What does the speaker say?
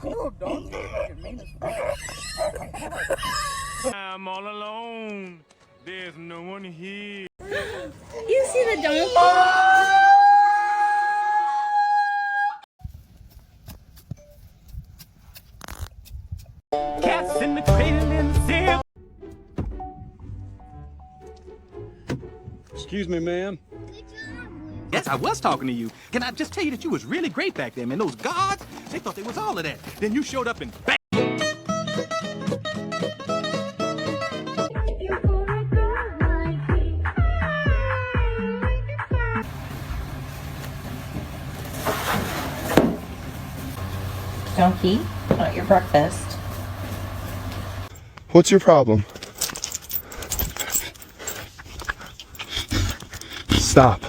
Little dog, you fucking mean as fuck. I'm all alone. There's no one here. You see the donkey? Cats in the cradle and the seal. Excuse me, ma'am. Yes, I was talking to you. Can I just tell you that you was really great back then, man? Those guards, they thought they was all of that. Then you showed up and bang! Donkey, not your breakfast. What's your problem? Stop.